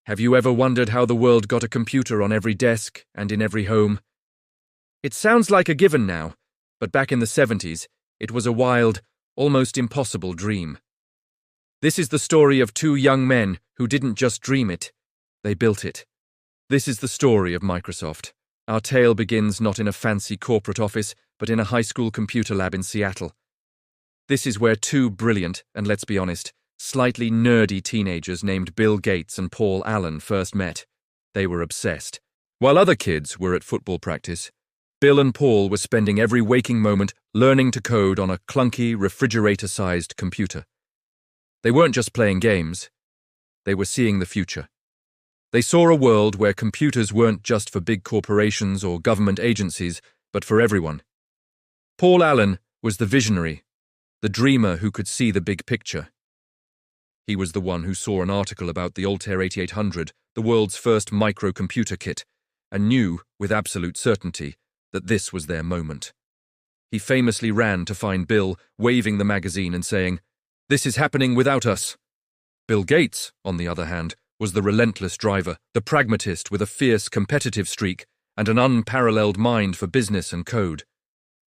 Have you ever wondered how the world got a computer on every desk and in every home? It sounds like a given now, but back in the 70s, it was a wild, almost impossible dream. This is the story of two young men who didn't just dream it, they built it. This is the story of Microsoft. Our tale begins not in a fancy corporate office, but in a high school computer lab in Seattle. This is where two brilliant, and let's be honest, slightly nerdy teenagers named Bill Gates and Paul Allen first met. They were obsessed. While other kids were at football practice, Bill and Paul were spending every waking moment learning to code on a clunky, refrigerator-sized computer. They weren't just playing games. They were seeing the future. They saw a world where computers weren't just for big corporations or government agencies, but for everyone. Paul Allen was the visionary, the dreamer who could see the big picture. He was the one who saw an article about the Altair 8800, the world's first microcomputer kit, and knew, with absolute certainty, that this was their moment. He famously ran to find Bill, waving the magazine and saying, "This is happening without us." Bill Gates, on the other hand, was the relentless driver, the pragmatist with a fierce competitive streak and an unparalleled mind for business and code.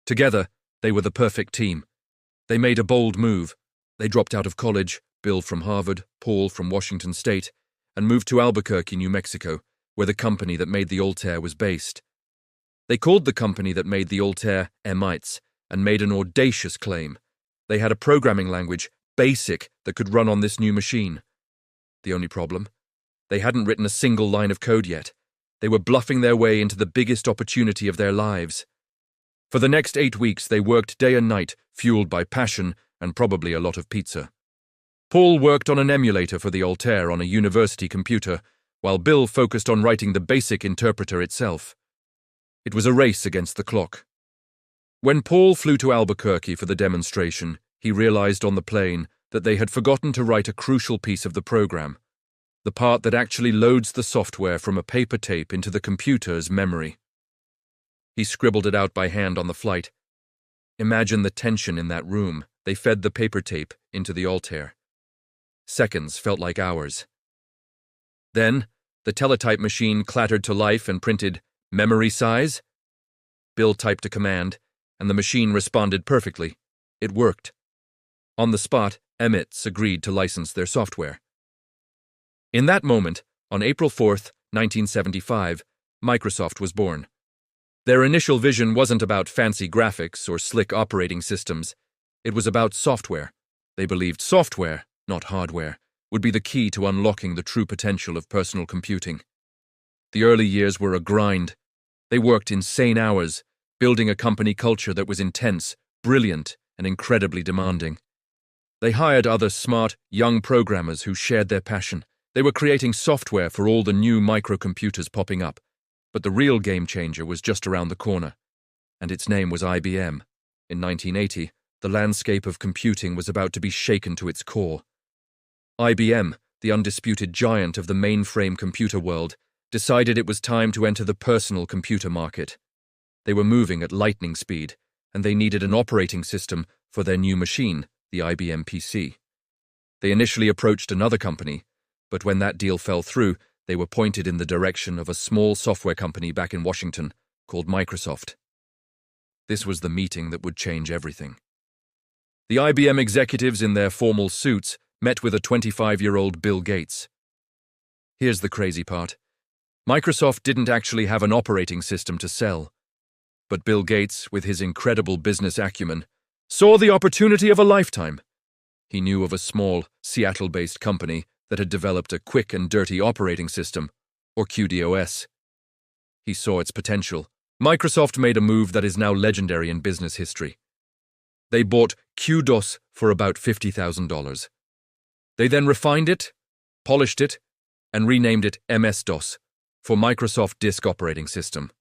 Together, they were the perfect team. They made a bold move. They dropped out of college, Bill from Harvard, Paul from Washington State, and moved to Albuquerque, New Mexico, where the company that made the Altair was based. They called the company that made the Altair Emites and made an audacious claim. They had a programming language, BASIC, that could run on this new machine. The only problem? They hadn't written a single line of code yet. They were bluffing their way into the biggest opportunity of their lives. For the next 8 weeks, they worked day and night, fueled by passion and probably a lot of pizza. Paul worked on an emulator for the Altair on a university computer, while Bill focused on writing the BASIC interpreter itself. It was a race against the clock. When Paul flew to Albuquerque for the demonstration, he realized on the plane that they had forgotten to write a crucial piece of the program, the part that actually loads the software from a paper tape into the computer's memory. He scribbled it out by hand on the flight. Imagine the tension in that room. They fed the paper tape into the Altair. Seconds felt like hours. Then, the teletype machine clattered to life and printed, "Memory size?" Bill typed a command, and the machine responded perfectly. It worked. On the spot, Emites agreed to license their software. In that moment, on April 4th, 1975, Microsoft was born. Their initial vision wasn't about fancy graphics or slick operating systems. It was about software. They believed software, not hardware, would be the key to unlocking the true potential of personal computing. The early years were a grind. They worked insane hours, building a company culture that was intense, brilliant, and incredibly demanding. They hired other smart, young programmers who shared their passion. They were creating software for all the new microcomputers popping up. But the real game changer was just around the corner, and its name was IBM. In 1980, the landscape of computing was about to be shaken to its core. IBM, the undisputed giant of the mainframe computer world, decided it was time to enter the personal computer market. They were moving at lightning speed, and they needed an operating system for their new machine, the IBM PC. They initially approached another company, but when that deal fell through, they were pointed in the direction of a small software company back in Washington called Microsoft. This was the meeting that would change everything. The IBM executives in their formal suits met with a 25-year-old Bill Gates. Here's the crazy part. Microsoft didn't actually have an operating system to sell. But Bill Gates, with his incredible business acumen, saw the opportunity of a lifetime. He knew of a small, Seattle-based company that had developed a quick and dirty operating system, or QDOS. He saw its potential. Microsoft made a move that is now legendary in business history. They bought QDOS for about $50,000. They then refined it, polished it, and renamed it MS-DOS for Microsoft Disk Operating System.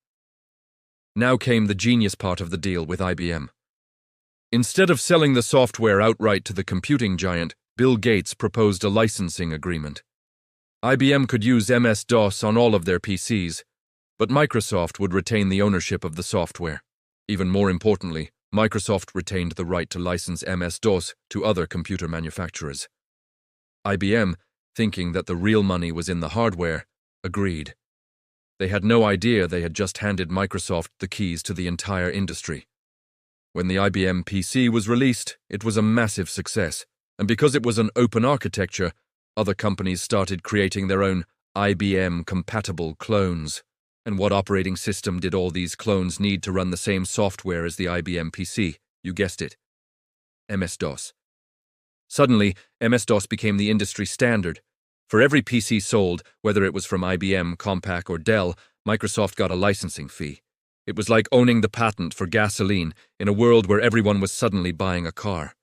Now came the genius part of the deal with IBM. Instead of selling the software outright to the computing giant, Bill Gates proposed a licensing agreement. IBM could use MS-DOS on all of their PCs, but Microsoft would retain the ownership of the software. Even more importantly, Microsoft retained the right to license MS-DOS to other computer manufacturers. IBM, thinking that the real money was in the hardware, agreed. They had no idea they had just handed Microsoft the keys to the entire industry. When the IBM PC was released, it was a massive success, and because it was an open architecture, other companies started creating their own IBM-compatible clones. And what operating system did all these clones need to run the same software as the IBM PC? You guessed it. MS-DOS. Suddenly, MS-DOS became the industry standard. For every PC sold, whether it was from IBM, Compaq, or Dell, Microsoft got a licensing fee. It was like owning the patent for gasoline in a world where everyone was suddenly buying a car.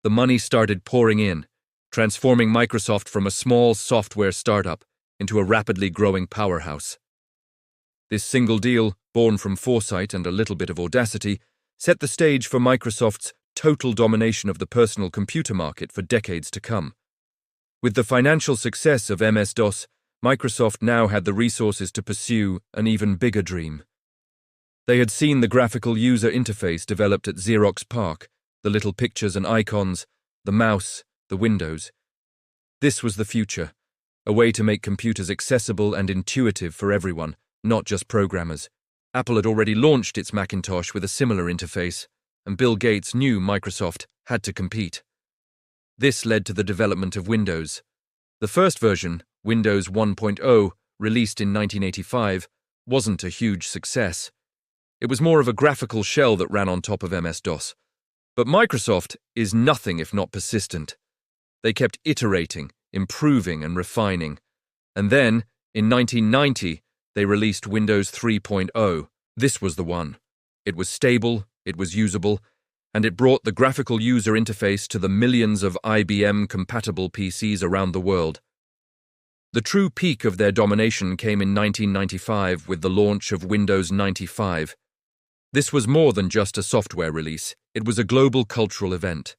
The money started pouring in, transforming Microsoft from a small software startup into a rapidly growing powerhouse. This single deal, born from foresight and a little bit of audacity, set the stage for Microsoft's total domination of the personal computer market for decades to come. With the financial success of MS-DOS, Microsoft now had the resources to pursue an even bigger dream. They had seen the graphical user interface developed at Xerox PARC, the little pictures and icons, the mouse, the windows. This was the future, a way to make computers accessible and intuitive for everyone, not just programmers. Apple had already launched its Macintosh with a similar interface, and Bill Gates knew Microsoft had to compete. This led to the development of Windows. The first version, Windows 1.0, released in 1985, wasn't a huge success. It was more of a graphical shell that ran on top of MS-DOS. But Microsoft is nothing if not persistent. They kept iterating, improving, and refining. And then, in 1990, they released Windows 3.0. This was the one. It was stable, it was usable, and it brought the graphical user interface to the millions of IBM-compatible PCs around the world. The true peak of their domination came in 1995 with the launch of Windows 95. This was more than just a software release, it was a global cultural event.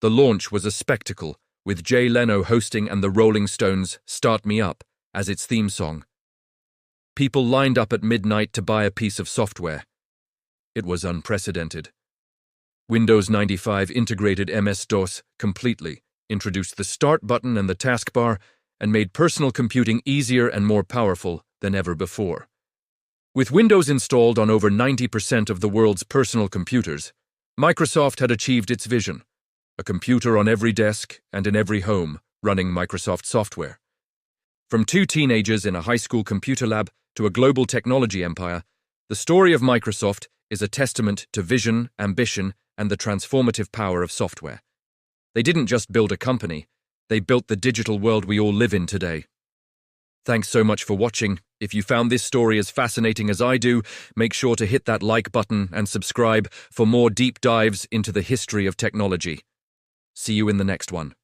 The launch was a spectacle, with Jay Leno hosting and the Rolling Stones' Start Me Up as its theme song. People lined up at midnight to buy a piece of software. It was unprecedented. Windows 95 integrated MS-DOS completely, introduced the Start button and the taskbar, and made personal computing easier and more powerful than ever before. With Windows installed on over 90% of the world's personal computers, Microsoft had achieved its vision: a computer on every desk and in every home running Microsoft software. From two teenagers in a high school computer lab to a global technology empire, the story of Microsoft is a testament to vision, ambition, and the transformative power of software. They didn't just build a company, they built the digital world we all live in today. Thanks so much for watching. If you found this story as fascinating as I do, make sure to hit that like button and subscribe for more deep dives into the history of technology. See you in the next one.